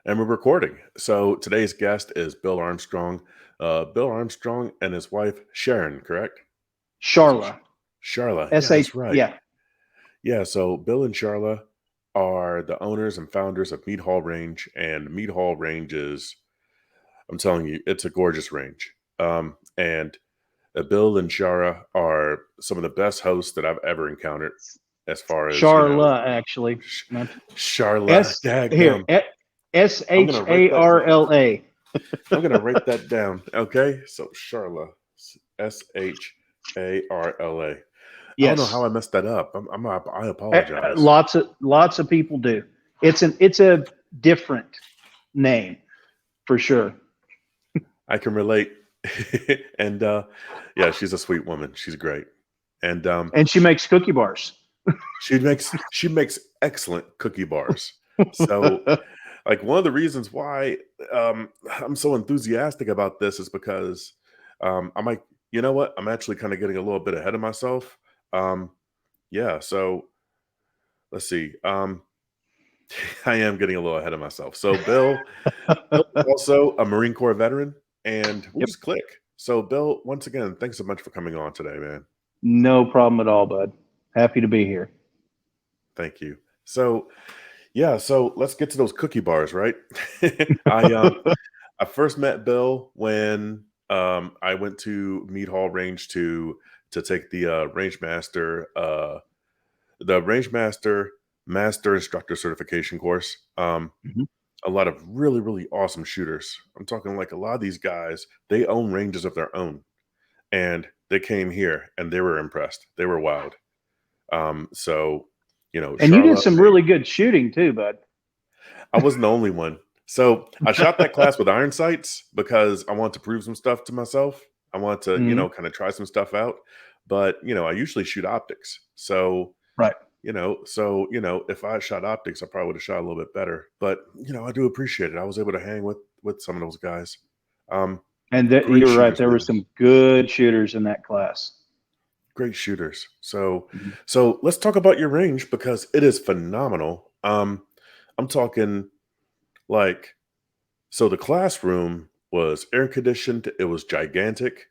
And we're recording. So today's guest is Bill Armstrong. Bill Armstrong and his wife Sharon, correct? Is it Charla. Charla? Yeah, SH. that's right. Yeah. Yeah, so Bill and Charla are the owners and founders of MeadHall Range, and MeadHall Range is, I'm telling you, it's a gorgeous range. And Bill and Shara are some of the best hosts that I've ever encountered, as far as Charla, actually. Sh- Not Charla. S here. Daggum. S I'm H gonna write A that. R L A. I'm gonna write that down. Okay, so Charla, Sharla. I don't know how Yes. I messed that up. I apologize. Lots of people do. It's a different name for sure. I can relate. And yeah, she's a sweet woman. She's great, and And she makes cookie bars. she makes excellent cookie bars. So, like, one of the reasons why I'm so enthusiastic about this is because I might, you know what? I'm actually kind of getting a little bit ahead of myself. Um, yeah, so let's see. I am getting a little ahead of myself. So Bill is also a Marine Corps veteran, and we'll Yep. just click. So Bill, once again, thanks so much for coming on today, man. No problem at all, bud. Happy to be here. Thank you. So yeah, so let's get to those cookie bars, right? I first met Bill when I went to Mead Hall Range to take the Range Master Master Instructor Certification course. Mhm. A lot of really, really awesome shooters. I'm talking like a lot of these guys, they own ranges of their own. And they came here and they were impressed. They were wowed. So, And you did Charlotte, some really good shooting too, bud. I wasn't the only one. So I shot that class with iron sights because I wanted to prove some stuff to myself. I wanted to, Mhm. kind of try some stuff out. But, I usually shoot optics. So, Right. if I shot optics, I probably would have shot a little bit better. But, I do appreciate it. I was able to hang with some of those guys. Um, And great you're right. shooters, There were man. some good shooters in that class. Great shooters. So, Mhm. so let's talk about your range because it is phenomenal. I'm talking like, so the classroom was air conditioned. It was gigantic.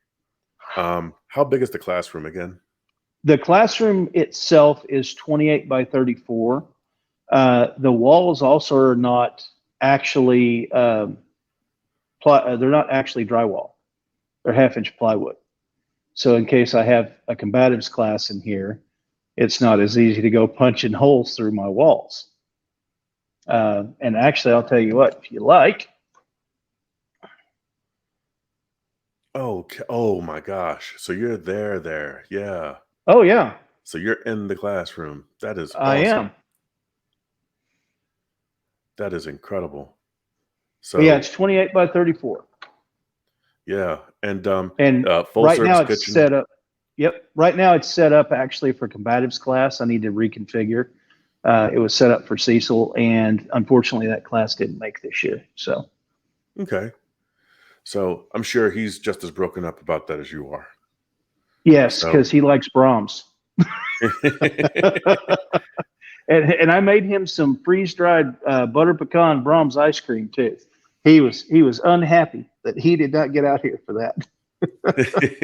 How big is the classroom again? The classroom itself is 28 by 34. The walls also are not actually they're not actually drywall. They're half-inch plywood. So in case I have a combatives class in here, it's not as easy to go punching holes through my walls. And actually, I'll tell you what, if you like, Oh my gosh. So you're there. Yeah. oh yeah, So you're in the classroom. That is I awesome. am. That is incredible. But yeah, So it's 28 by 34. yeah. And And full right now service it's kitchen. set up. Yep. Right now it's set up actually for combatives class. I need to reconfigure. It was set up for Cecil, and unfortunately that class didn't make this year. So Okay. So I'm sure he's just as broken up about that as you are. yes, So because he likes Brahms. And I made him some freeze dried butter pecan Brahms ice cream too. He was unhappy that he did not get out here for that.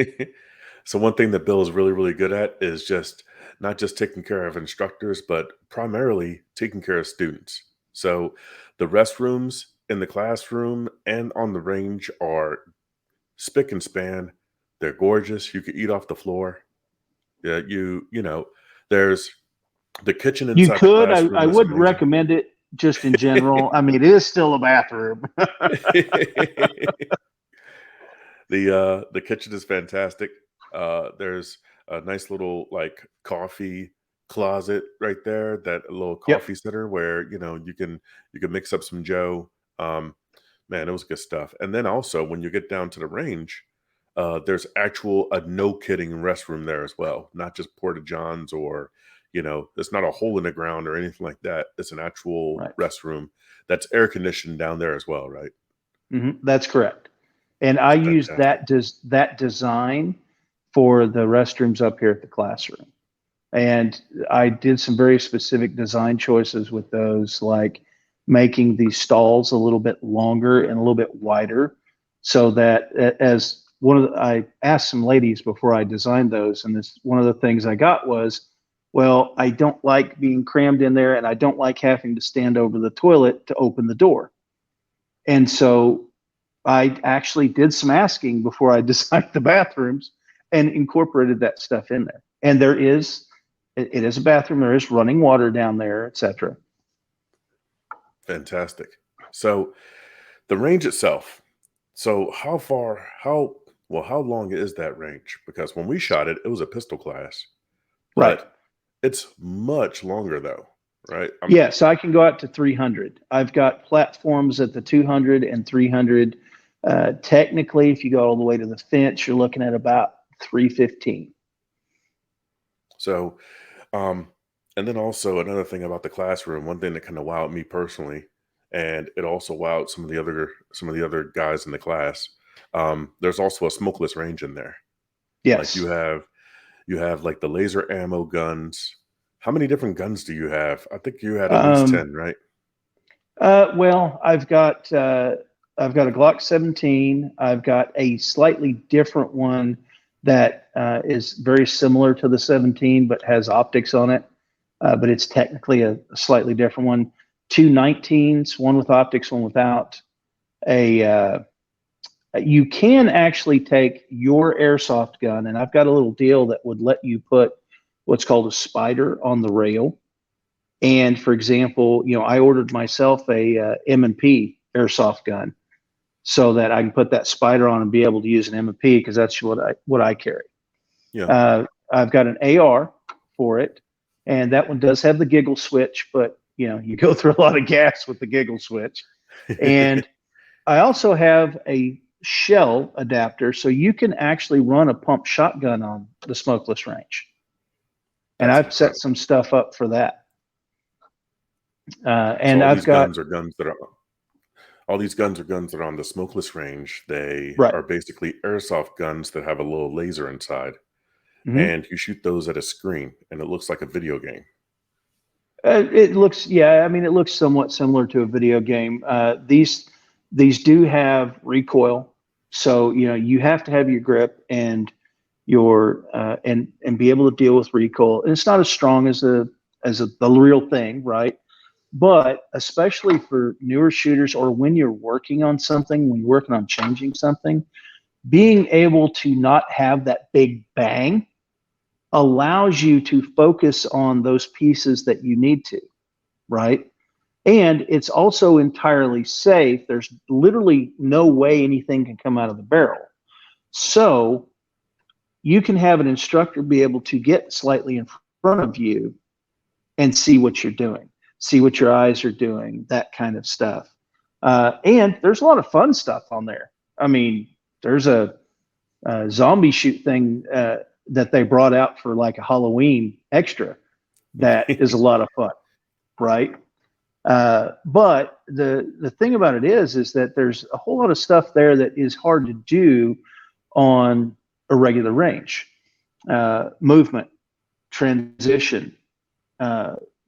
so one thing that Bill is really, really good at is just not just taking care of instructors, but primarily taking care of students. So the restrooms in the classroom and on the range are spick and span. They're gorgeous. You could eat off the floor. Yeah, there's the kitchen You inside the could. I classroom is wouldn't amazing. recommend it just in general. I mean, it is still a bathroom. The kitchen is fantastic. There's a nice little like coffee closet right there, that little Yep. coffee sitter where you can mix up some Joe. Um, Man, it was good stuff. And then also when you get down to the range, there's actual a no kidding restroom there as well, not just porta johns or it's not a hole in the ground or anything like that. It's an actual Right. restroom that's air conditioned down there as well, right? That's correct. And I It's used fantastic. that design for the restrooms up here at the classroom. And I did some very specific design choices with those, like making these stalls a little bit longer and a little bit wider, so that as I asked some ladies before I designed those, and this one of the things I got was, well, I don't like being crammed in there, and I don't like having to stand over the toilet to open the door. And so I actually did some asking before I designed the bathrooms and incorporated that stuff in there. And it is a bathroom. There is running water down there, etc. Fantastic. So the range itself. So how long is that range? Because when we shot it, it was a pistol class, Right. but it's much longer though, right? Yeah, so I can go out to 300. I've got platforms at the 200 and 300. Technically, if you go all the way to the fence, you're looking at about 315. So, and then also another thing about the classroom, one thing that kind of wowed me personally, and it also wowed some of the other guys in the class. There's also a smokeless range in there. Like Yes. you have like the laser ammo guns. How many different guns do you have? I think you had at least 10, right? Well, I've got a Glock 17. I've got a slightly different one that is very similar to the 17, but has optics on it. But it's technically a slightly different one. Two 19s, one with optics, one without. You can actually take your airsoft gun, and I've got a little deal that would let you put what's called a spider on the rail. And for example, I ordered myself a M&P airsoft gun so that I can put that spider on and be able to use an M&P, because that's what I carry. Yeah. I've got an AR for it, and that one does have the giggle switch, but you go through a lot of gas with the giggle switch. And I also have a shell adapter, so you can actually run a pump shotgun on the smokeless range. And I've set some stuff up for that. And so I've got all these guns are guns that are on the smokeless range. They right. are basically airsoft guns that have a little laser inside, Mm-hmm. and you shoot those at a screen, and it looks like a video game. It looks somewhat similar to a video game. These do have recoil, so you have to have your grip and your and be able to deal with recoil. And it's not as strong as the real thing, right? But especially for newer shooters, or when you're working on something, when you're working on changing something, being able to not have that big bang allows you to focus on those pieces that you need to, right? And it's also entirely safe. There's literally no way anything can come out of the barrel. So you can have an instructor be able to get slightly in front of you and see what you're doing, see what your eyes are doing, that kind of stuff. And there's a lot of fun stuff on there. I mean, there's a zombie shoot thing that they brought out for like a Halloween extra that is a lot of fun, right? But the thing about it is that there's a whole lot of stuff there that is hard to do on a regular range. Movement, transition,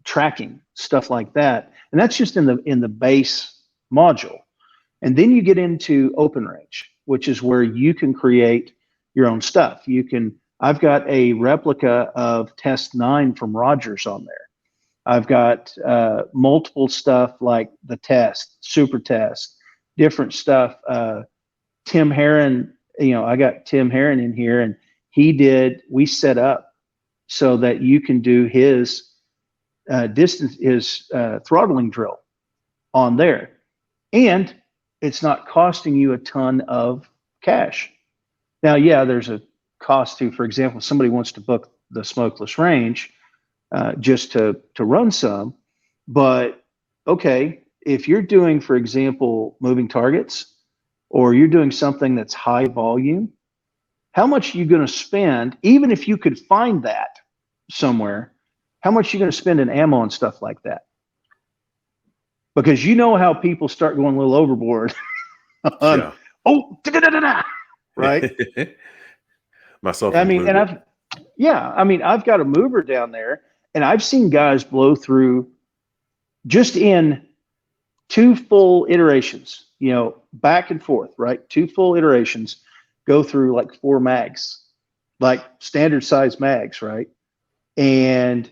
tracking, stuff like that. And that's just in the base module. And then you get into open range, which is where you can create your own stuff. I've got a replica of Test 9 from Rogers on there. I've got multiple stuff like the Test, Super Test, different stuff. Tim Herron, I got Tim Herron in here, and we set up so that you can do his throttling drill on there. And it's not costing you a ton of cash. Now, yeah, there's a cost to, for example, if somebody wants to book the smokeless range just to run some, but okay, if you're doing, for example, moving targets, or you're doing something that's high volume, how much are you going to spend, even if you could find that somewhere, how much are you going to spend in ammo and stuff like that? Because how people start going a little overboard on, right? Myself I mean, included. and I've got a mover down there, and I've seen guys blow through just in 2 full iterations, back and forth, right? 2 full iterations go through like 4 mags, like standard size mags, right? And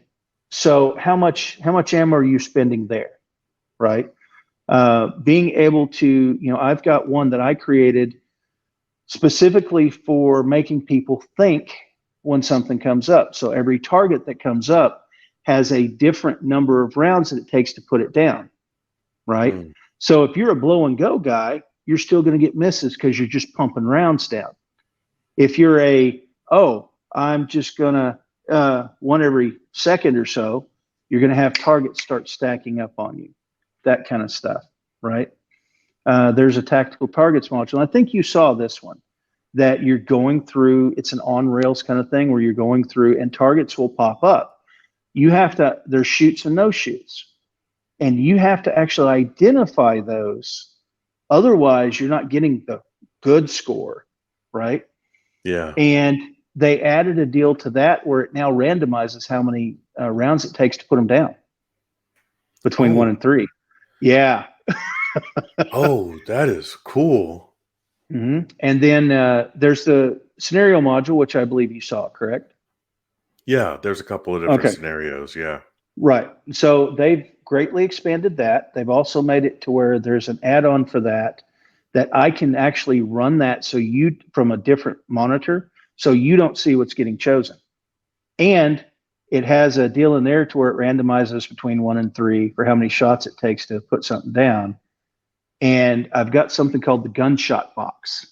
so how much ammo are you spending there, right? Being able to, I've got one that I created specifically for making people think when something comes up. So every target that comes up has a different number of rounds that it takes to put it down, right? Mm. So if you're a blow and go guy, you're still going to get misses because you're just pumping rounds down. If you're I'm just going to one every second or so, you're going to have targets start stacking up on you, that kind of stuff, right? There's a tactical targets module. I think you saw this one that you're going through. It's an on rails kind of thing where you're going through and targets will pop up. There's shoots and no shoots. And you have to actually identify those. Otherwise, you're not getting the good score, right? Yeah. And they added a deal to that where it now randomizes how many rounds it takes to put them down between 1 and 3. Yeah. Oh, that is cool. Mm-hmm. And then there's the scenario module, which I believe you saw, correct? Yeah, there's a couple of different scenarios. Yeah. Right. So they've greatly expanded that. They've also made it to where there's an add-on for that I can actually run that from a different monitor, so you don't see what's getting chosen. And it has a deal in there to where it randomizes between 1 and 3 for how many shots it takes to put something down. And I've got something called the gunshot box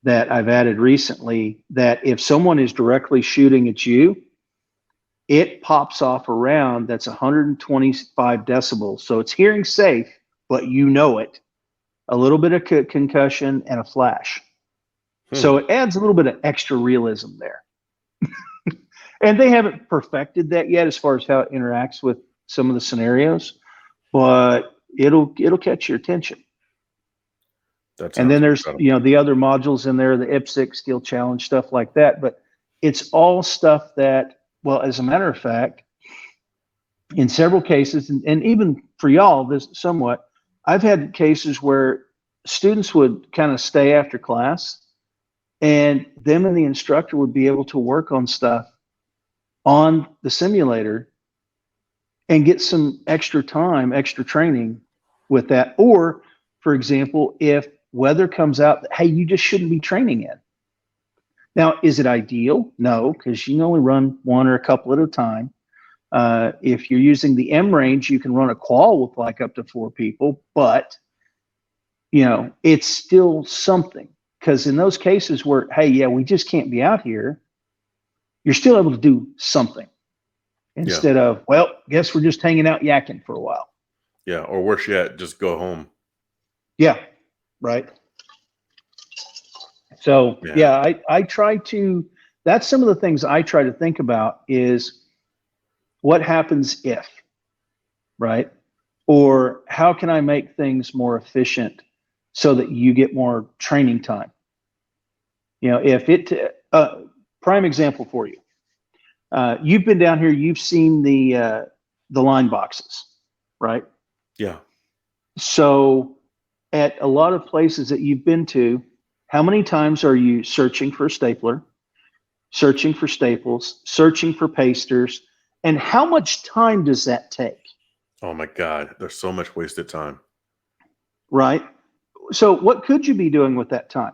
that I've added recently that if someone is directly shooting at you, it pops off a round that's 125 decibels. So it's hearing safe, but you know it. A little bit of concussion and a flash. So it adds a little bit of extra realism there. And they haven't perfected that yet as far as how it interacts with some of the scenarios, but it'll catch your attention. And then there's the other modules in there, the IPSC, Steel Challenge, stuff like that. But it's all stuff that, well, as a matter of fact, in several cases, and even for y'all, this somewhat, I've had cases where students would kind of stay after class, and them and the instructor would be able to work on stuff on the simulator and get some extra time, extra training with that. Or, for example, if weather comes out that, hey, you just shouldn't be training in. Now, is it ideal? No, because you can only run one or a couple at a time. If you're using the M range, you can run a qual with like up to 4 people, but it's still something, because in those cases where, hey, yeah, we just can't be out here, you're still able to do something instead of, well, guess we're just hanging out yakking for a while. Yeah, or worse yet, just go home. Yeah, right. So I try to. That's some of the things I try to think about is what happens if, right? Or how can I make things more efficient so that you get more training time? If it, prime example for you, you've been down here, you've seen the line boxes, right? Yeah. So at a lot of places that you've been to, how many times are you searching for a stapler, searching for staples, searching for pasters, and how much time does that take? Oh my God, there's so much wasted time. Right. So what could you be doing with that time?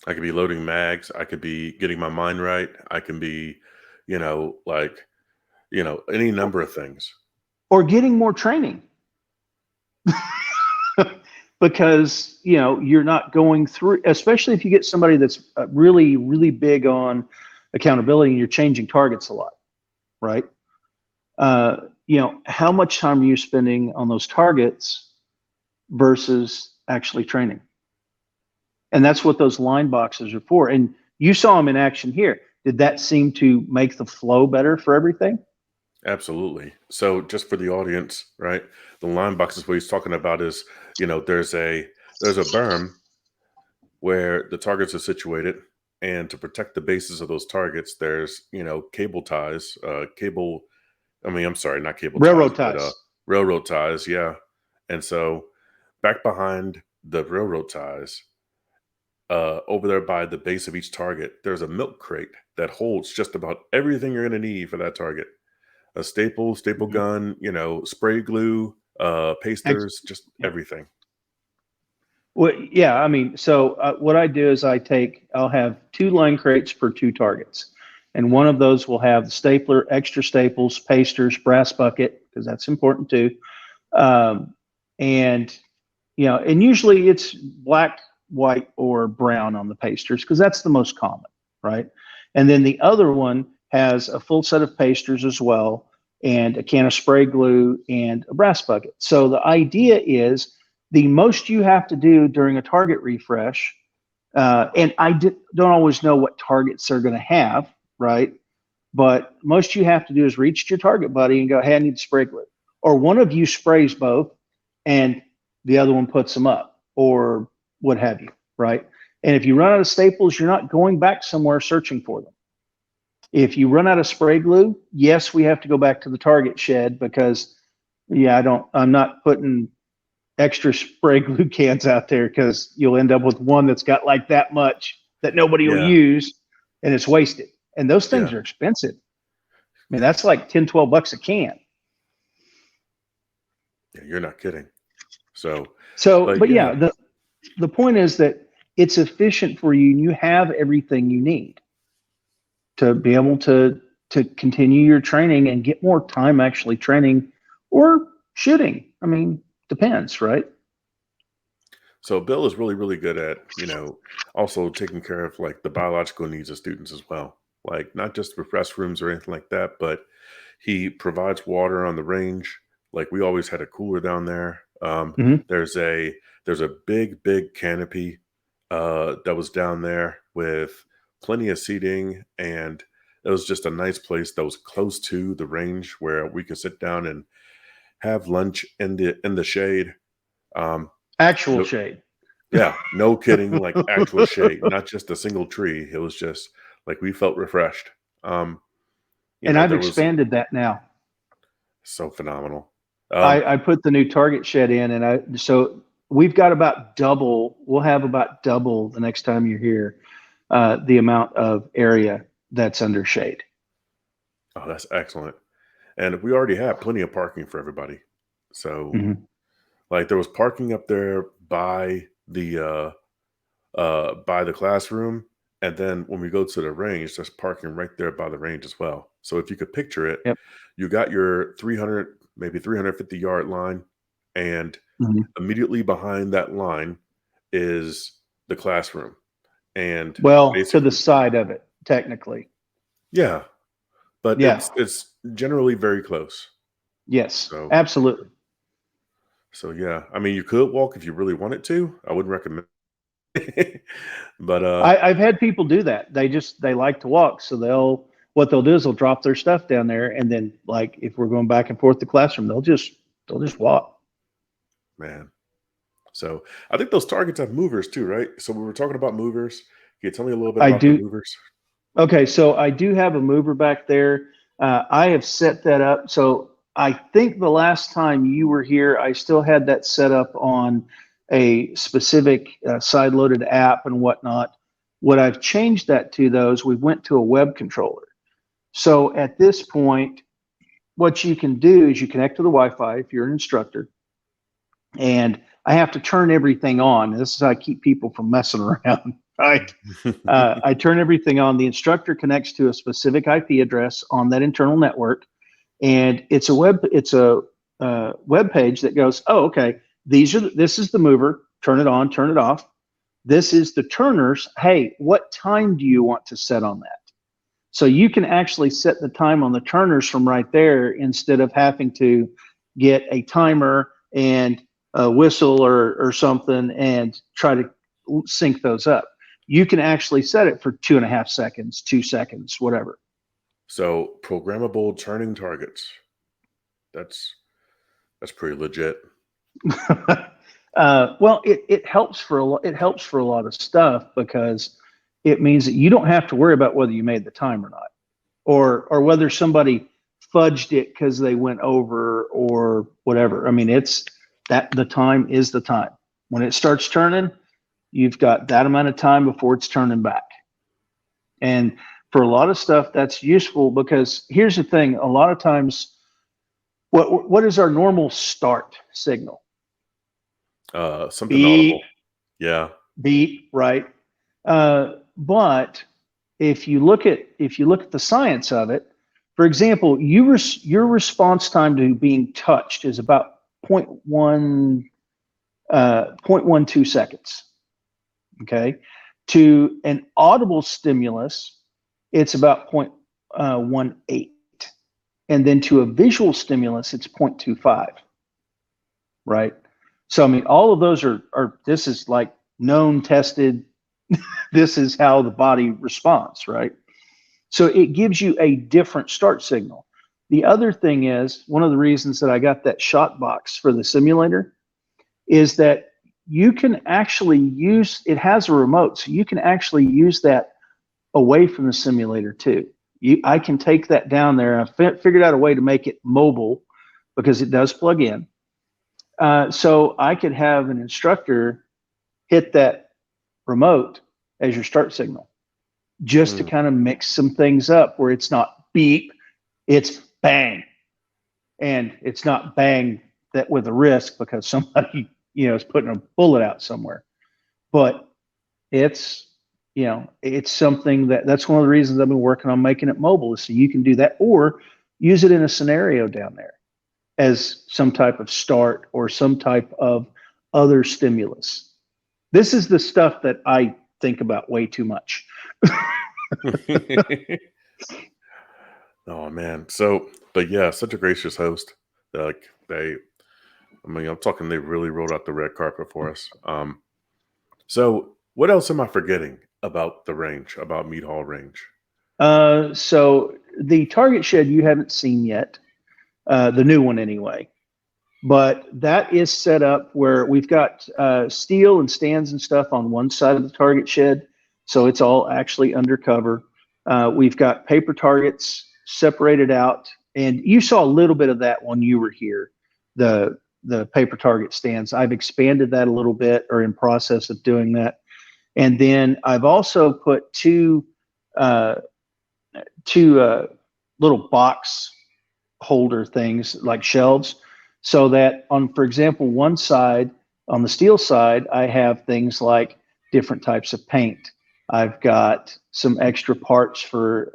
I could be loading mags. I could be getting my mind right. I can be, any number of things. Or getting more training. Because, you're not going through, especially if you get somebody that's really, really big on accountability and you're changing targets a lot, right? How much time are you spending on those targets versus actually training? And that's what those line boxes are for. And you saw them in action here. Did that seem to make the flow better for everything? Absolutely. So just for the audience, right? The line boxes, what he's talking about is, there's a berm where the targets are situated, and to protect the bases of those targets, there's, cable ties, not cable railroad ties, ties. Railroad ties, yeah. And so back behind the railroad ties, over there by the base of each target, there's a milk crate that holds just about everything you're going to need for that target. A staple Mhm. gun, spray glue, Ex- pasters, just yeah. everything. Well, yeah, I mean, so what I do is I'll have 2 line crates for 2 targets. And one of those will have the stapler, extra staples, pasters, brass bucket, because that's important too. Um, and, and usually it's black, white, or brown on the pasters, because that's the most common, right? And then the other one has a full set of pasters as well, and a can of spray glue and a brass bucket. So the idea is the most you have to do during a target refresh, and don't always know what targets they're going to have, right? But most you have to do is reach your target buddy and go, hey, I need spray glue. Or one of you sprays both and the other one puts them up or what have you, right? And if you run out of staples, you're not going back somewhere searching for them. If you run out of spray glue, yes, we have to go back to the target shed because, yeah, I'm not putting extra spray glue cans out there because you'll end up with one that's got like that much that nobody will Yeah, use and it's wasted. And those things yeah, are expensive. I mean, that's like 10, 12 bucks a can. yeah. You're not kidding. So, So, but but yeah, yeah, the point is that it's efficient for you and you have everything you need to be able to continue your training and get more time actually training or shooting. I mean, depends, right? so Bill is really, really good at, also taking care of like the biological needs of students as well. Like not just with restrooms or anything like that, but he provides water on the range. Like we always had a cooler down there. Mm-hmm. There's a there's a big, big canopy that was down there with plenty of seating, and it was just a nice place that was close to the range where we could sit down and have lunch in the shade. Um, Actual no, shade. yeah, no kidding, like actual shade, not just a single tree. It was just like we felt refreshed. Um, And I've there was expanded that now. so phenomenal. Um, I put the new target shed in, and so we've got about double. We'll have about double the next time you're here, the amount of area that's under shade. oh, that's excellent. And we already have plenty of parking for everybody. So Hmm. like there was parking up there by the classroom. And then when we go to the range, there's parking right there by the range as well. So if you could picture it, Yep. you got your 300, maybe 350-yard line, and Hmm. immediately behind that line is the classroom. And Well, to the basically, side of it, technically. yeah, but Yeah. it's generally very close. Yes. So Absolutely. so yeah, I mean, you could walk if you really wanted to. I wouldn't recommend. But I've had people do that. They like to walk, so what they'll do is they'll drop their stuff down there, and then like if we're going back and forth to classroom, they'll just walk. man, so I think those targets have movers too, right? So we were talking about movers. Can you tell me a little bit I about the do. movers? Okay, so I do have a mover back there. I have set that up. So I think the last time you were here, I still had that set up on a specific side-loaded app and whatnot. What I've changed that to, though, is we went to a web controller. So at this point, what you can do is you connect to the Wi-Fi if you're an instructor, and I have to turn everything on. This is how I keep people from messing around, right? I turn everything on. The instructor connects to a specific IP address on that internal network, and it's a web page that goes, oh, okay, this is the mover. Turn it on, turn it off. This is the turners. Hey, what time do you want to set on that? So you can actually set the time on the turners from right there instead of having to get a timer and a whistle or something and try to sync those up. You can actually set it for 2.5 seconds, 2 seconds, whatever. So programmable turning targets. That's that's pretty legit. Well, it helps for a lot. It helps for a lot of stuff because it means that you don't have to worry about whether you made the time or not, or whether somebody fudged it because they went over or whatever. I mean, it's that the time is the time. When it starts turning, you've got that amount of time before it's turning back. And for a lot of stuff, that's useful because here's the thing: a lot of times, what is our normal start signal? Something Beep, audible. Yeah. beep, right? But if you look at the science of it, for example, your response time to being touched is about 0.12 seconds. Okay, to an audible stimulus, it's about 0.18, and then to a visual stimulus, it's 0.25. Right. So I mean, all of those are this is like known, tested. This is how the body responds, right? So it gives you a different start signal. The other thing is, one of the reasons that I got that shot box for the simulator is that you can actually use, it has a remote, so you can actually use that away from the simulator too. I can take that down there. I figured out a way to make it mobile because it does plug in. So I could have an instructor hit that remote as your start signal, just to kind of mix some things up where it's not beep, it's bang. And it's not bang that with a risk because somebody, is putting a bullet out somewhere. But it's, it's something that's one of the reasons I've been working on making it mobile, is so you can do that or use it in a scenario down there as some type of start or some type of other stimulus. This is the stuff that I think about way too much. Oh man. So, but yeah, such a gracious host. Like I'm talking, they really rolled out the red carpet for us. So what else am I forgetting about the range, about MeadHall range? So the target shed you haven't seen yet, the new one anyway, but that is set up where we've got steel and stands and stuff on one side of the target shed. So it's all actually undercover. We've got paper targets separated out, and you saw a little bit of that when you were here, the paper target stands. I've expanded that a little bit, or in process of doing that. And then I've also put two little box holder things like shelves, so that on, for example, one side, on the steel side, I have things like different types of paint. I've got some extra parts for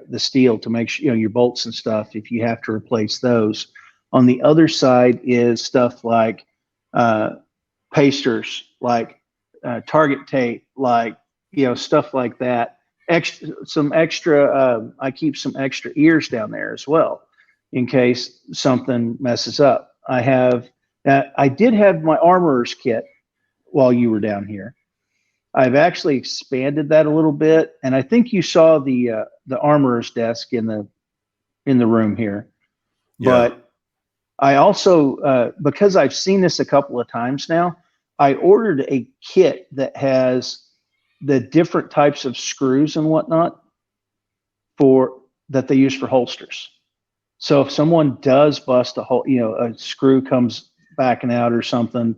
the steel to make sure, your bolts and stuff, if you have to replace those. On the other side is stuff like pasters, like target tape, like, stuff like that. Some extra, I keep some extra ears down there as well, in case something messes up. I did have my armorer's kit while you were down here. I've actually expanded that a little bit, and I think you saw the armorer's desk in the room here. Yeah. But I also, because I've seen this a couple of times now, I ordered a kit that has the different types of screws and whatnot that they use for holsters. So if someone does bust a hole, a screw comes backing out or something,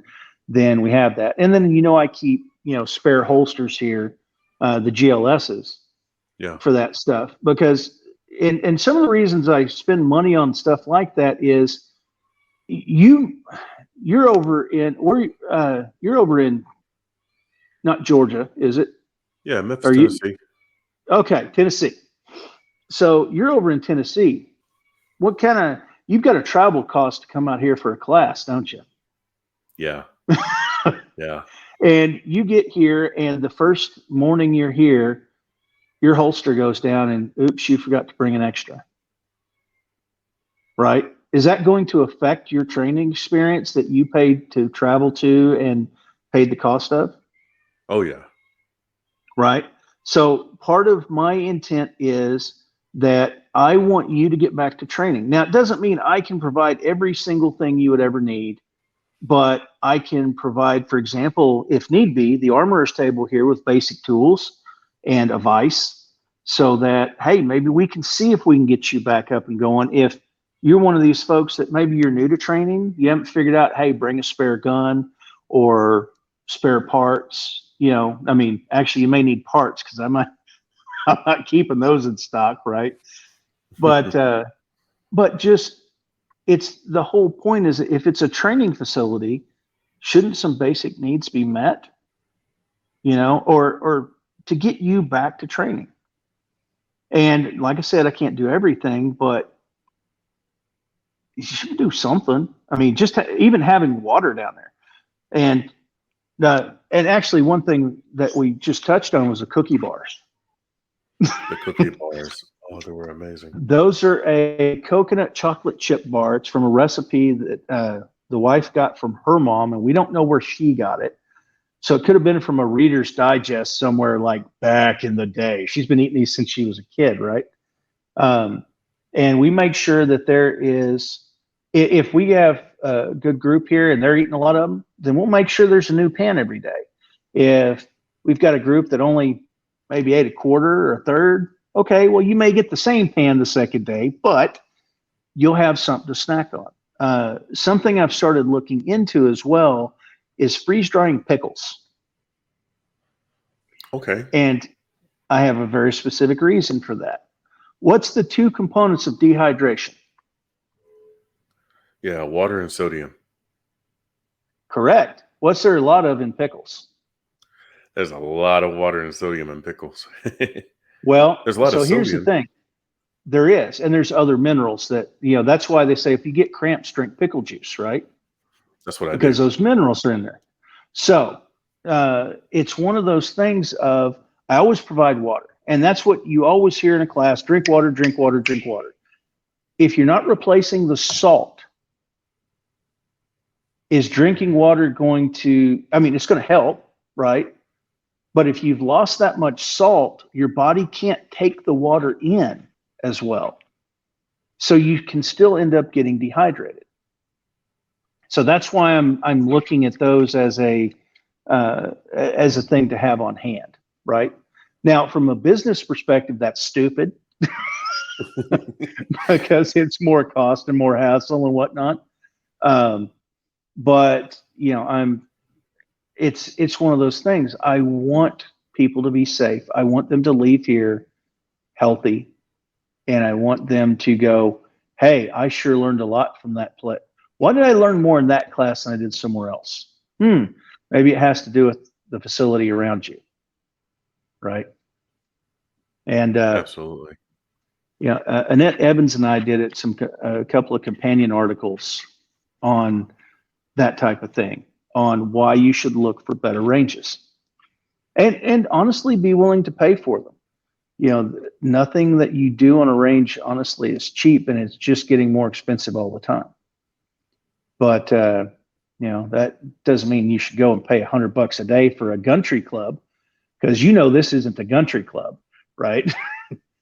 then we have that. And then, I keep, spare holsters here, the GLSs, for that stuff, because and some of the reasons I spend money on stuff like that is you're over in you're over in, not Georgia, is it? Yeah, Memphis, Tennessee. Okay, Tennessee. So you're over in Tennessee. You've got a travel cost to come out here for a class, don't you? Yeah. Yeah. And you get here, and the first morning you're here, your holster goes down, and oops, you forgot to bring an extra. Right? Is that going to affect your training experience that you paid to travel to and paid the cost of? Oh, yeah. Right? So part of my intent is that I want you to get back to training. Now, it doesn't mean I can provide every single thing you would ever need, but I can provide, for example, if need be, the armorer's table here with basic tools and a vise, so that, hey, maybe we can see if we can get you back up and going. If you're one of these folks that maybe you're new to training, you haven't figured out, hey, bring a spare gun or spare parts. I mean, actually, you may need parts because I'm not keeping those in stock, right? But just it's the whole point is if it's a training facility, shouldn't some basic needs be met? Or to get you back to training. And like I said, I can't do everything, but you should do something. I mean, just even having water down there. And actually, one thing that we just touched on was the cookie bars. The cookie bars. Oh, they were amazing. Those are a coconut chocolate chip bar. It's from a recipe that the wife got from her mom, and we don't know where she got it. So it could have been from a Reader's Digest somewhere like back in the day. She's been eating these since she was a kid, right? And we make sure that there is, if we have a good group here and they're eating a lot of them, then we'll make sure there's a new pan every day. If we've got a group that only maybe ate a quarter or a third, okay, well, you may get the same pan the second day, but you'll have something to snack on. Something I've started looking into as well is freeze drying pickles. Okay. And I have a very specific reason for that. What's the two components of dehydration? Yeah, water and sodium. Correct. What's there a lot of in pickles? There's a lot of water and sodium in pickles. Well, there's a lot of sodium. Here's the thing. There is, and there's other minerals that, that's why they say if you get cramps, drink pickle juice, right? That's what I do. Because those minerals are in there. So it's one of those things of, I always provide water. And that's what you always hear in a class, drink water, drink water, drink water. If you're not replacing the salt, is drinking water going to, it's going to help, right? But if you've lost that much salt, your body can't take the water in as well. So you can still end up getting dehydrated. So that's why I'm looking at those as a thing to have on hand, right? Now, from a business perspective, that's stupid because it's more cost and more hassle and whatnot. But it's one of those things. I want people to be safe. I want them to leave here healthy, and I want them to go, hey, I sure learned a lot from that play. Why did I learn more in that class than I did somewhere else? Maybe it has to do with the facility around you, right? And absolutely. Annette Evans and I did a couple of companion articles on that type of thing, on why you should look for better ranges, and honestly be willing to pay for them. Nothing that you do on a range honestly is cheap, and it's just getting more expensive all the time. But that doesn't mean you should go and pay $100 a day for a gun tree club, because this isn't a gun tree club, right?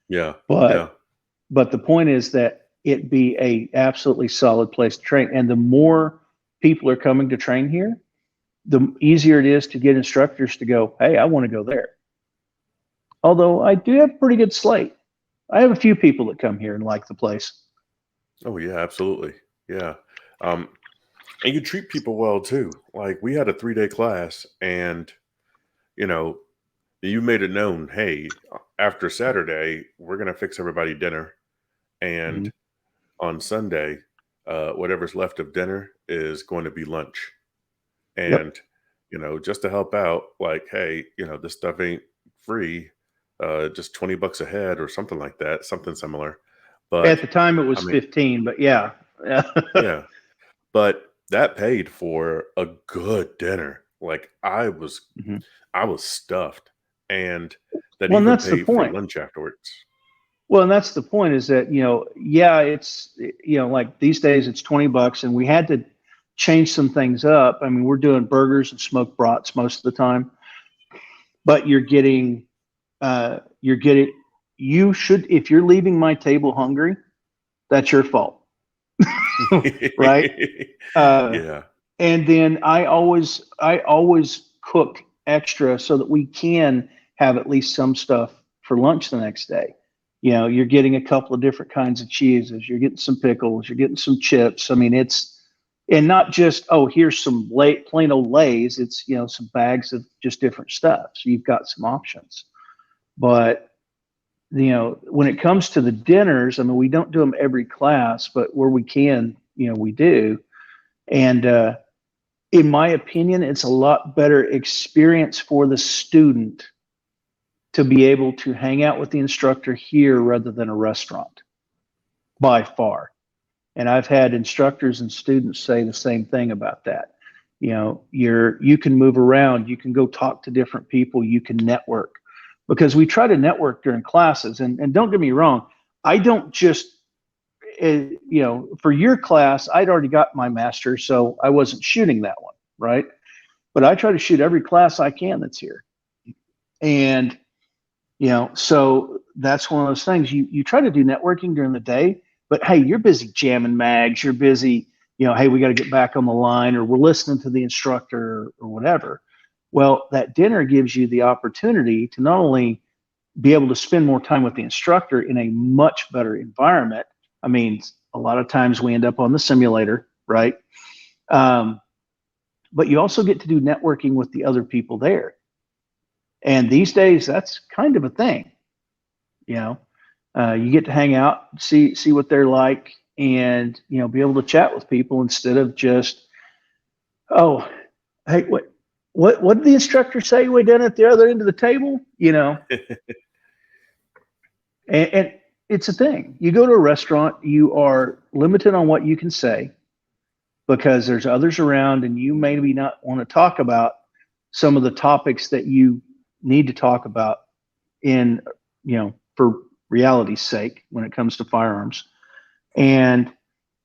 Yeah. But the point is that it be a absolutely solid place to train, and the more people are coming to train here, the easier it is to get instructors to go, hey, I want to go there. Although I do have a pretty good slate. I have a few people that come here and like the place. Oh yeah, absolutely. Yeah. And you treat people well too. Like, we had a 3-day class, and you made it known, hey, after Saturday, we're going to fix everybody dinner. And on Sunday, whatever's left of dinner is going to be lunch. And, just to help out, like, hey, this stuff ain't free, just $20 a head or something like that, something similar. But at the time it was 15, but yeah. Yeah. But that paid for a good dinner. Like, I was stuffed, and that even that's paid the point. for lunch afterwards. Well, and that's the point, is that, it's, like these days it's $20, and we had to change some things up. I mean, we're doing burgers and smoked brats most of the time, but you should, if you're leaving my table hungry, that's your fault. Right? Yeah. And then I always cook extra so that we can have at least some stuff for lunch the next day. You know, you're getting a couple of different kinds of cheeses. You're getting some pickles. You're getting some chips. I mean, and not just, oh, here's some plain old Lay's. It's, you know, some bags of just different stuff. So you've got some options. But, you know, when it comes to the dinners, I mean, we don't do them every class, but where we can, you know, we do. And in my opinion, it's a lot better experience for the student to be able to hang out with the instructor here rather than a restaurant, by far. And I've had instructors and students say the same thing about that. You know, you can move around, you can go talk to different people, you can network, because we try to network during classes. And don't get me wrong, I don't just, you know, for your class, I'd already got my master's, so I wasn't shooting that one, right? But I try to shoot every class I can that's here. And, you know, so that's one of those things. You try to do networking during the day, but hey, you're busy jamming mags, you're busy, you know, hey, we got to get back on the line, or we're listening to the instructor or whatever. Well, that dinner gives you the opportunity to not only be able to spend more time with the instructor in a much better environment. I mean, a lot of times we end up on the simulator, right? But you also get to do networking with the other people there. And these days, that's kind of a thing. You know, you get to hang out, see what they're like, and, you know, be able to chat with people instead of just, oh, hey, what did the instructor say way down at the other end of the table? You know, and it's a thing. You go to a restaurant, you are limited on what you can say because there's others around, and you maybe not want to talk about some of the topics that you need to talk about in, you know, for reality's sake when it comes to firearms. And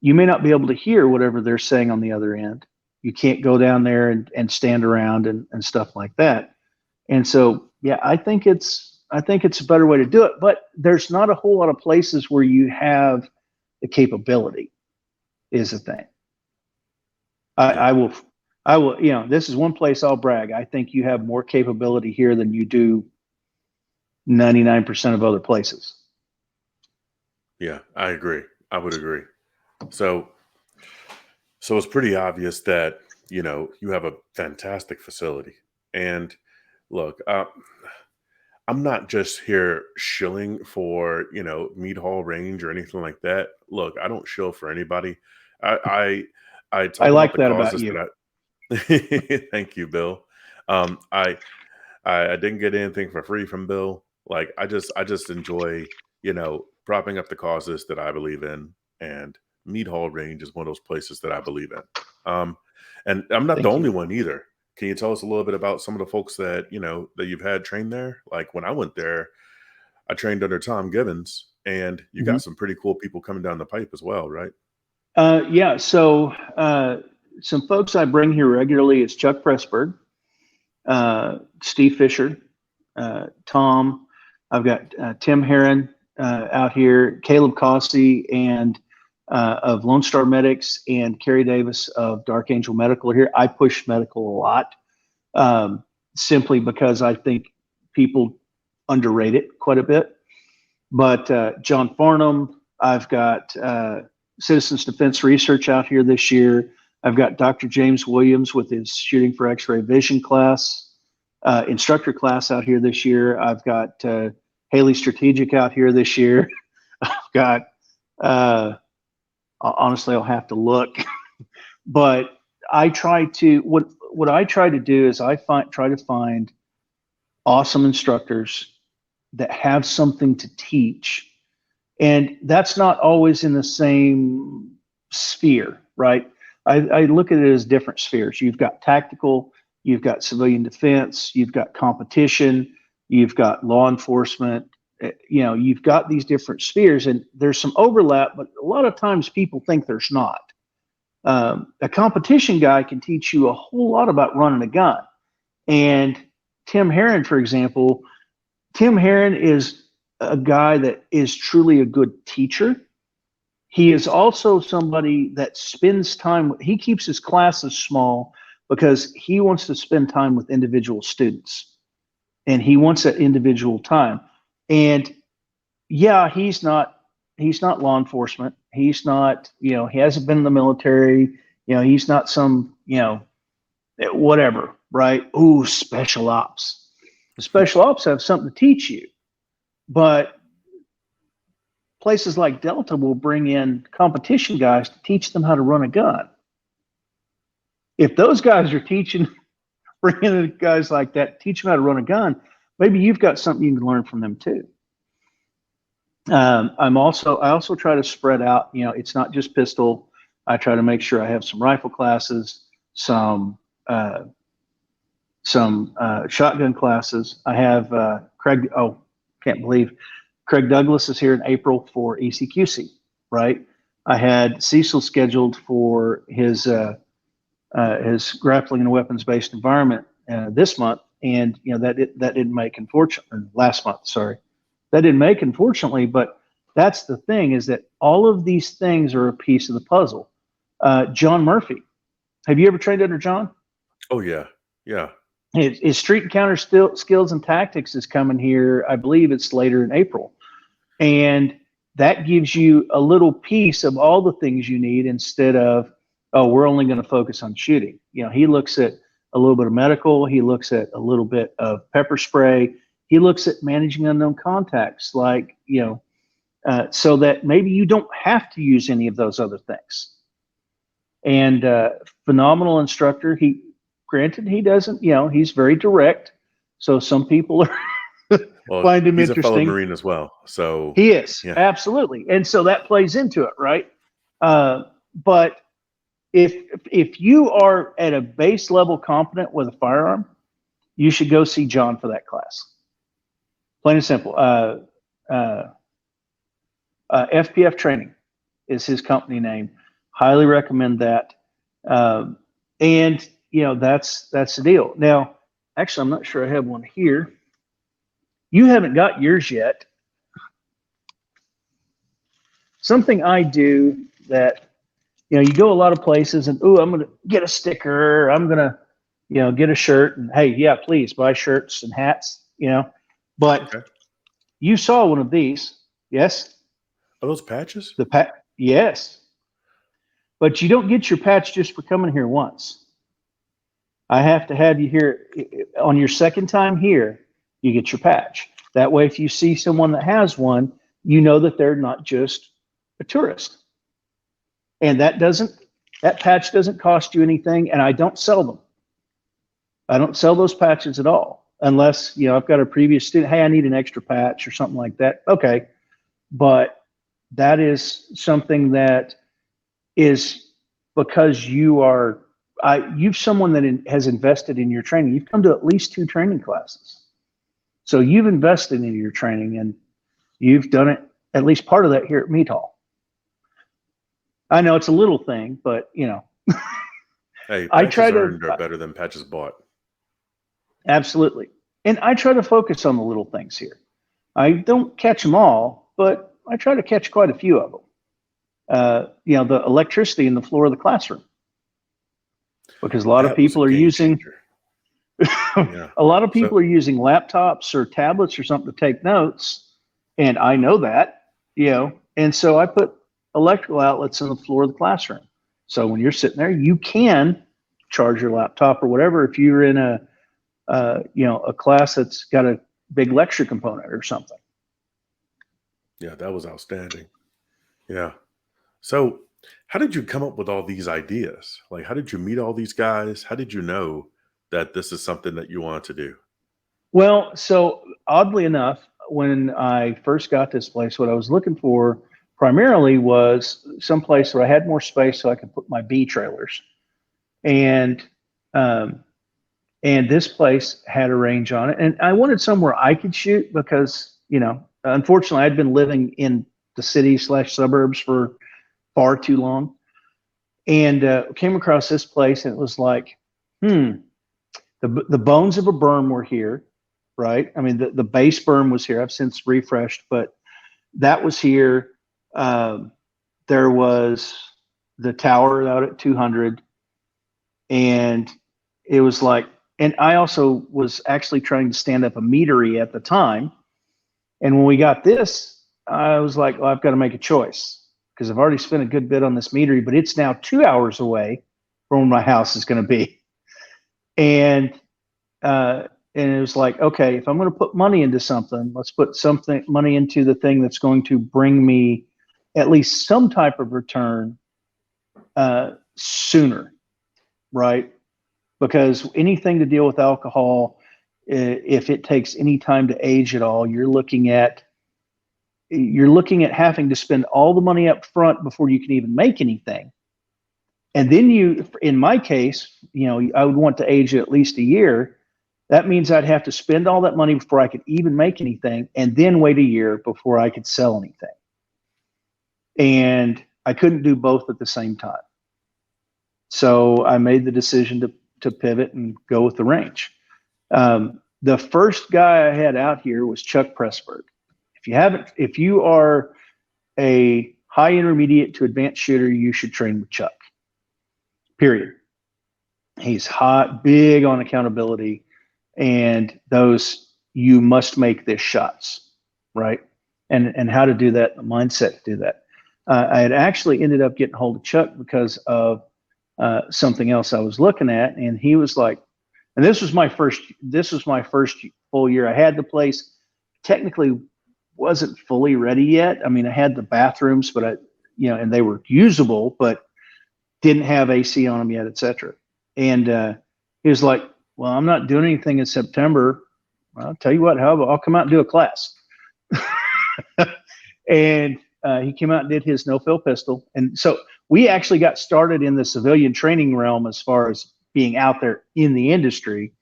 you may not be able to hear whatever they're saying on the other end. You can't go down there and stand around and stuff like that. And so, yeah, I think it's a better way to do it, but there's not a whole lot of places where you have the capability is the thing. I will, you know, this is one place I'll brag. I think you have more capability here than you do 99% of other places. Yeah, I agree. I would agree. So it's pretty obvious that, you know, you have a fantastic facility. And look, I'm not just here shilling for, you know, MeadHall range or anything like that. Look, I don't shill for anybody. I talk I like about the that about causes you. that I thank you, Bill. I didn't get anything for free from Bill. Like I just enjoy, you know, propping up the causes that I believe in, and MeadHall range is one of those places that I believe in. And I'm not the Thank only you. one either. Can you tell us a little bit about some of the folks that, you know, that you've had trained there? Like when I went there, I trained under Tom Givens, and you Mhm. got some pretty cool people coming down the pipe as well, right? Yeah, so some folks I bring here regularly is Chuck Pressburg, Steve Fisher, Tom. I've got Tim Herron out here, Caleb Cossey, and of Lone Star Medics, and Kerry Davis of Dark Angel Medical here. I push medical a lot, simply because I think people underrate it quite a bit. But John Farnham, I've got Citizens Defense Research out here this year. I've got Dr. James Williams with his Shooting for X-Ray Vision class, instructor class out here this year. I've got Haley Strategic out here this year. I've got, honestly, I'll have to look, but I try to, what I try to do is try to find awesome instructors that have something to teach. And that's not always in the same sphere, right? I look at it as different spheres. You've got tactical, you've got civilian defense, you've got competition, you've got law enforcement. You know, you've got these different spheres, and there's some overlap, but a lot of times people think there's not. A competition guy can teach you a whole lot about running a gun. And Tim Herron, for example, Tim Herron is a guy that is truly a good teacher. He is also somebody that spends time, he keeps his classes small because he wants to spend time with individual students, and he wants that individual time. And yeah, he's not law enforcement. He's not, he hasn't been in the military. He's not some, whatever, right? Ooh, special ops. The special ops have something to teach you, but places like Delta will bring in competition guys to teach them how to run a gun. If those guys are bringing in guys like that, teach them how to run a gun, maybe you've got something you can learn from them too. I also try to spread out. It's not just pistol. I try to make sure I have some rifle classes, some shotgun classes. I have Craig. Oh, can't believe Craig Douglas is here in April for ECQC. Right. I had Cecil scheduled for his grappling in a weapons-based environment this month, and that didn't make, unfortunately, last month. Sorry. That didn't make, unfortunately, but that's the thing, is that all of these things are a piece of the puzzle. John Murphy, have you ever trained under John? Oh, yeah. Yeah. His Street Encounter Skills and Tactics is coming here. I believe it's later in April. And that gives you a little piece of all the things you need instead of, oh, we're only going to focus on shooting. He looks at a little bit of medical. He looks at a little bit of pepper spray. He looks at managing unknown contacts, so that maybe you don't have to use any of those other things. And phenomenal instructor. He doesn't, he's very direct. So some people find him he's interesting. A fellow Marine as well. So he is, yeah. Absolutely. And so that plays into it, right? But if you are at a base level competent with a firearm, you should go see John for that class. Plain and simple. FPF Training is his company name. Highly recommend that. And that's the deal. Now, actually, I'm not sure I have one here. You haven't got yours yet. Something I do that, you go a lot of places and, I'm going to get a sticker. I'm going to, get a shirt, and hey, yeah, please buy shirts and hats, but okay. You saw one of these. Yes. Are those patches? Yes. But you don't get your patch just for coming here once. I have to have you here on your second time here. You get your patch. That way, if you see someone that has one, you know that they're not just a tourist. And that patch doesn't cost you anything, and I don't sell them. I don't sell those patches at all, unless, I've got a previous student, hey, I need an extra patch or something like that. Okay. But that is something that is because you've someone that has invested in your training. You've come to at least 2 training classes. So you've invested in your training, and you've done it, at least part of that, here at MeadHall. I know it's a little thing, but hey, patches earned are better than patches bought. Absolutely. And I try to focus on the little things here. I don't catch them all, but I try to catch quite a few of them. The electricity in the floor of the classroom, because a lot of people are using a lot of people are using laptops or tablets or something to take notes, and I know that, and so I put electrical outlets in the floor of the classroom. So when you're sitting there, you can charge your laptop or whatever if you're in a class that's got a big lecture component or something. Yeah, that was outstanding. Yeah. So how did you come up with all these ideas? Like, how did you meet all these guys? How did you know that this is something that you wanted to do? Well, so oddly enough, when I first got this place, what I was looking for primarily was some place where I had more space so I could put my bee trailers. And this place had a range on it. And I wanted somewhere I could shoot because, unfortunately, I'd been living in the city/suburbs for far too long, and came across this place, and it was like, the bones of a berm were here, right? I mean, the base berm was here. I've since refreshed, but that was here. There was the tower out at 200, and it was like, and I also was actually trying to stand up a meadery at the time, And when we got this, I was like, well, I've got to make a choice because I've already spent a good bit on this meadery, but it's now 2 hours away from where my house is going to be. And it was like, okay, if I'm going to put money into something, let's put money into the thing that's going to bring me at least some type of return sooner, right? Because anything to deal with alcohol, if it takes any time to age at all, you're looking at having to spend all the money up front before you can even make anything. And then in my case, I would want to age it at least a year. That means I'd have to spend all that money before I could even make anything, and then wait a year before I could sell anything. And I couldn't do both at the same time. So I made the decision to pivot and go with the range. The first guy I had out here was Chuck Pressburg. If you are a high intermediate to advanced shooter, you should train with Chuck. Period. He's hot, big on accountability, and those you must make this shots, right? And how to do that, the mindset to do that. I had actually ended up getting hold of Chuck because of something else I was looking at, and he was like, and this was my first full year. I had the place, technically wasn't fully ready yet. I mean, I had the bathrooms, but and they were usable, but didn't have AC on them yet, etc. And he was like, well, I'm not doing anything in September. Well, I'll tell you what, I'll come out and do a class. And he came out and did his no-fill pistol. And so we actually got started in the civilian training realm as far as being out there in the industry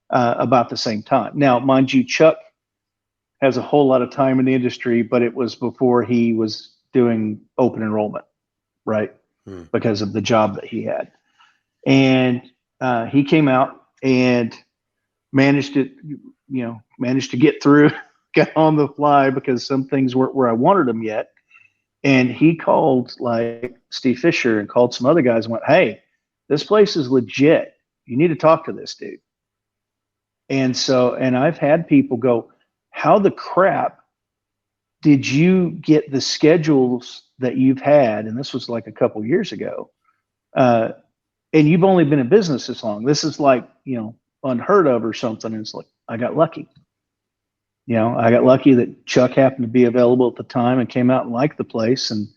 about the same time. Now, mind you, Chuck has a whole lot of time in the industry, but it was before he was doing open enrollment, right? Because of the job that he had. And he came out and managed to get through, get on the fly, because some things weren't where I wanted them yet. And he called like Steve Fisher and called some other guys and went, hey, this place is legit. You need to talk to this dude. And I've had people go, how the crap did you get the schedules that you've had? And this was like a couple years ago. And you've only been in business this long. This is like, unheard of or something. And it's like, I got lucky. I got lucky that Chuck happened to be available at the time and came out and liked the place and,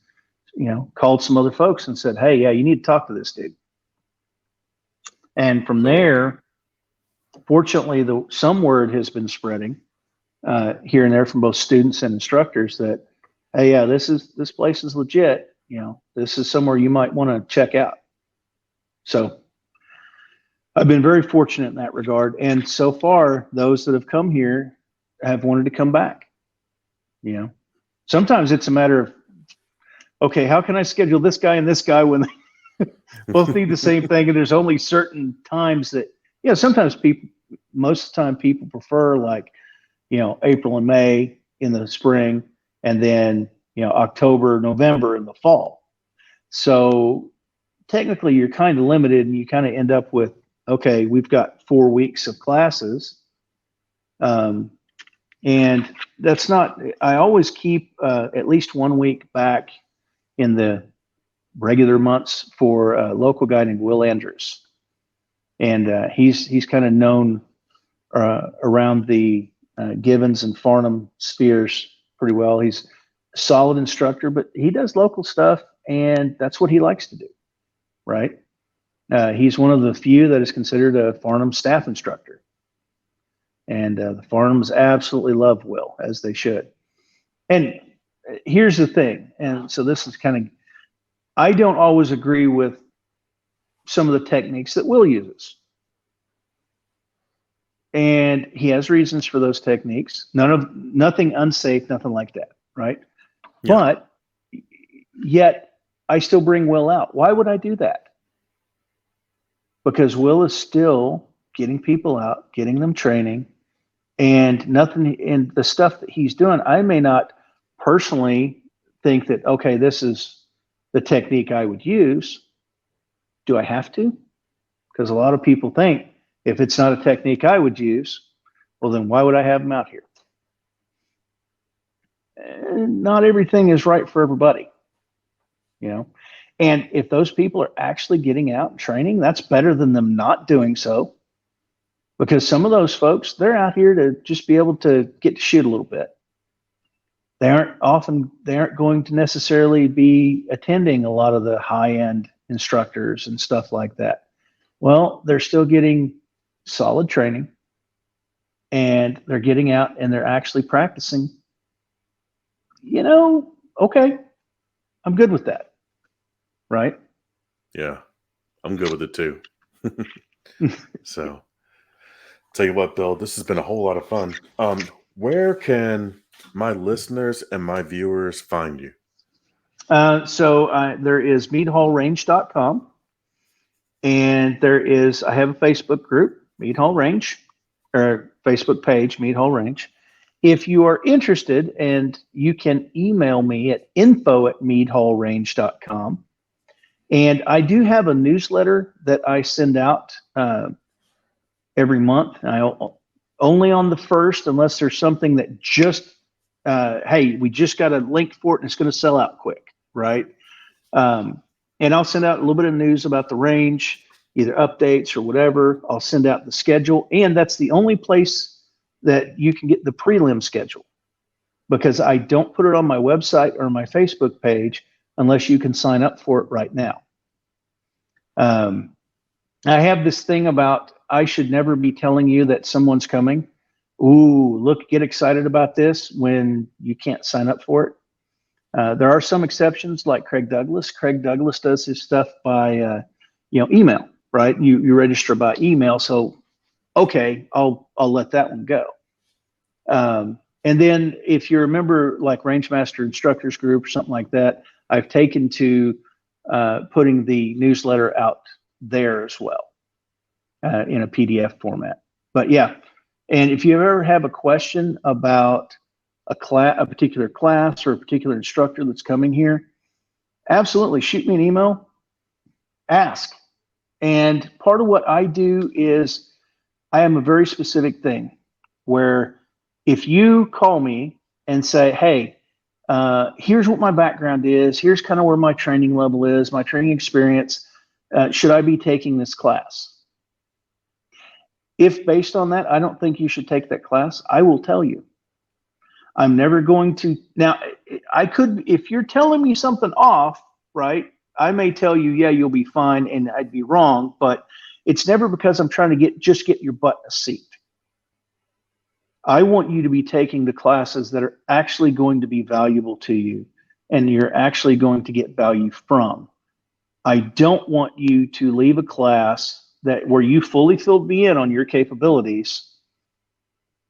called some other folks and said, hey, yeah, you need to talk to this dude. And from there, fortunately, some word has been spreading here and there from both students and instructors that, hey, yeah, this place is legit. This is somewhere you might want to check out. So I've been very fortunate in that regard. And so far, those that have come here have wanted to come back. Sometimes it's a matter of, okay, how can I schedule this guy and this guy when they both need the same thing? And there's only certain times that, sometimes most of the time people prefer like, April and May in the spring, and then, October, November in the fall. So technically you're kind of limited, and you kind of end up with, okay, we've got 4 weeks of classes. And that's not, I always keep at least 1 week back in the regular months for a local guy named Will Andrews. And he's kind of known around the Givens and Farnham spheres pretty well. He's a solid instructor, but he does local stuff, and that's what he likes to do, right? He's one of the few that is considered a Farnham staff instructor. And the Farnhams absolutely love Will, as they should. And here's the thing, and so this is kind of, I don't always agree with some of the techniques that Will uses. And he has reasons for those techniques. Nothing unsafe, nothing like that, right? Yeah. But yet I still bring Will out. Why would I do that? Because Will is still getting people out, getting them training, and nothing in the stuff that he's doing. I may not personally think that, okay, this is the technique I would use. Do I have to? Because a lot of people think, if it's not a technique I would use, well, then why would I have them out here? not everything is right for everybody, you know. And if those people are actually getting out and training, that's better than them not doing so. Because some of those folks, they're out here to just be able to get to shoot a little bit. They aren't going to necessarily be attending a lot of the high-end instructors and stuff like that. Well, they're still getting solid training, and they're getting out and they're actually practicing. Okay, I'm good with that. Right? Yeah, I'm good with it too. So, tell you what, Bill, this has been a whole lot of fun. Where can my listeners and my viewers find you? So there is MeadHallRange.com, and I have a Facebook group, MeadHall Range, or Facebook page, MeadHall Range. If you are interested, and you can email me at info@MeadHallRange.com. And I do have a newsletter that I send out every month. Only on the first, unless there's something that just, hey, we just got a link for it and it's going to sell out quick, right? And I'll send out a little bit of news about the range, either updates or whatever. I'll send out the schedule, and that's the only place that you can get the prelim schedule, because I don't put it on my website or my Facebook page unless you can sign up for it right now. I have this thing about I should never be telling you that someone's coming. Ooh, look, get excited about this when you can't sign up for it. There are some exceptions, like Craig Douglas. Craig Douglas does his stuff by email, right? You register by email, so okay, I'll let that one go. And then if you remember, like Rangemaster Instructors Group or something like that, I've taken to putting the newsletter out there as well in a PDF format. But yeah, and if you ever have a question about a particular class or a particular instructor that's coming here, absolutely shoot me an email, ask. And part of what I do is I am a very specific thing where if you call me and say, hey, here's what my background is, here's kind of where my training level is, my training experience, should I be taking this class? If based on that, I don't think you should take that class, I will tell you. I'm never going to. Now, I could, if you're telling me something off, right, I may tell you, yeah, you'll be fine, and I'd be wrong, but it's never because I'm trying to get your butt a seat. I want you to be taking the classes that are actually going to be valuable to you and you're actually going to get value from. I don't want you to leave a class where you fully filled me in on your capabilities,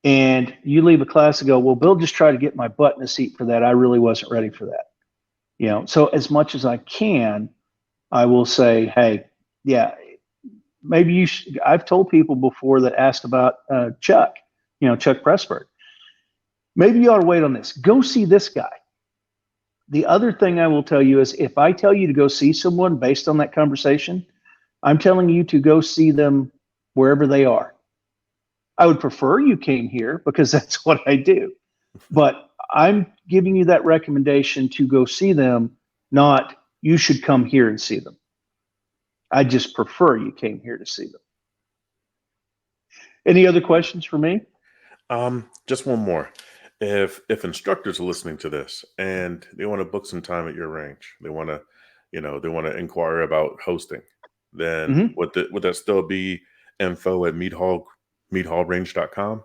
and you leave a class and go, well, Bill just tried to get my butt in a seat for that. I really wasn't ready for that. So as much as I can, I will say, hey, yeah, maybe you should. I've told people before that asked about Chuck, Chuck Pressburg. Maybe you ought to wait on this. Go see this guy. The other thing I will tell you is, if I tell you to go see someone based on that conversation, I'm telling you to go see them wherever they are. I would prefer you came here because that's what I do. But I'm giving you that recommendation to go see them, not you should come here and see them. I just prefer you came here to see them. Any other questions for me? Just one more. If instructors are listening to this and they want to book some time at your range, they want to, inquire about hosting, then would that still be info@MeadHallRange.com?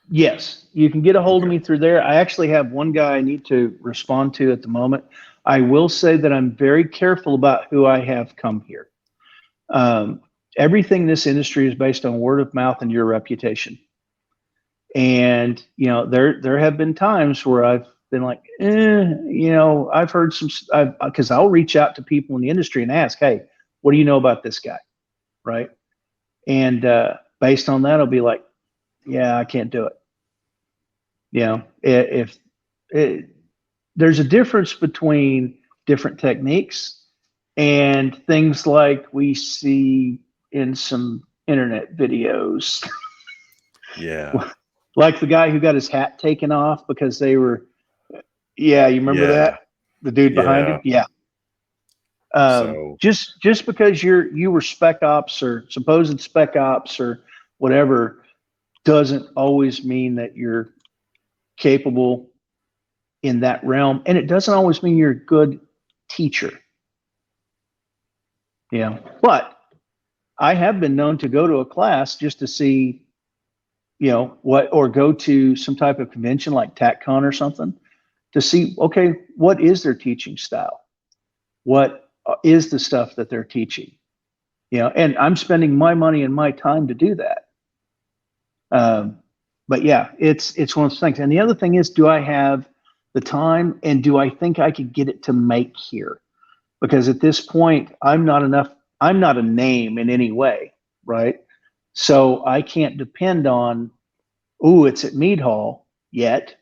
Yes, you can get a hold of me through there. I actually have one guy I need to respond to at the moment. I will say that I'm very careful about who I have come here. Everything in this industry is based on word of mouth and your reputation. And, there have been times where I've been like, I've heard because I'll reach out to people in the industry and ask, hey, what do you know about this guy? Right. And based on that, I'll be like, yeah, I can't do it. There's a difference between different techniques and things like we see in some internet videos. Yeah. Like the guy who got his hat taken off because they were Yeah, you remember Yeah, that? The dude behind yeah. him? Yeah. So Just because you were spec ops or supposed spec ops or whatever doesn't always mean that you're capable in that realm, and it doesn't always mean you're a good teacher. But I have been known to go to a class just to see, what, or go to some type of convention like TACCon or something to see, okay, what is their teaching style? What is the stuff that they're teaching? And I'm spending my money and my time to do that. But yeah, it's one of those things. And the other thing is, do I have the time, and do I think I could get it to make here? Because at this point, I'm not a name in any way, right? So I can't depend on, it's at MeadHall yet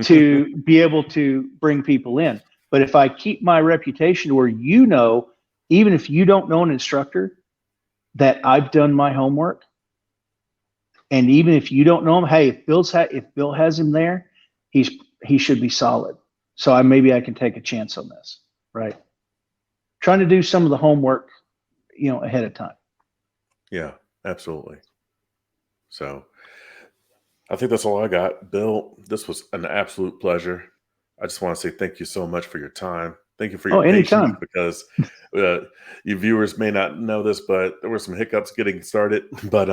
to be able to bring people in. But if I keep my reputation to where, even if you don't know an instructor, that I've done my homework, and even if you don't know him, hey, if Bill has him there, he should be solid. So maybe I can take a chance on this, right? Trying to do some of the homework, ahead of time. yeah, absolutely. So I think that's all I got. Bill, this was an absolute pleasure. I just want to say thank you so much for your time. Thank you for your patience, Anytime. because you viewers may not know this, but there were some hiccups getting started. But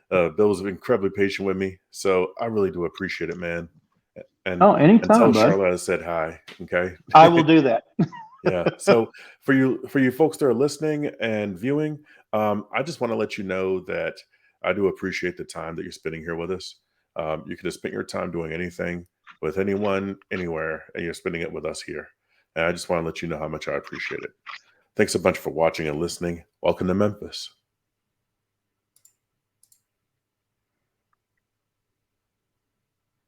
Bill was incredibly patient with me, so I really do appreciate it, man. And Anytime, tell bud. Charlotte I said hi. Okay. I will do that. Yeah. So for you folks that are listening and viewing, I just want to let you know that I do appreciate the time that you're spending here with us. You could have spent your time doing anything with anyone, anywhere, and you're spending it with us here. And I just want to let you know how much I appreciate it. Thanks a bunch for watching and listening. Welcome to Memphis.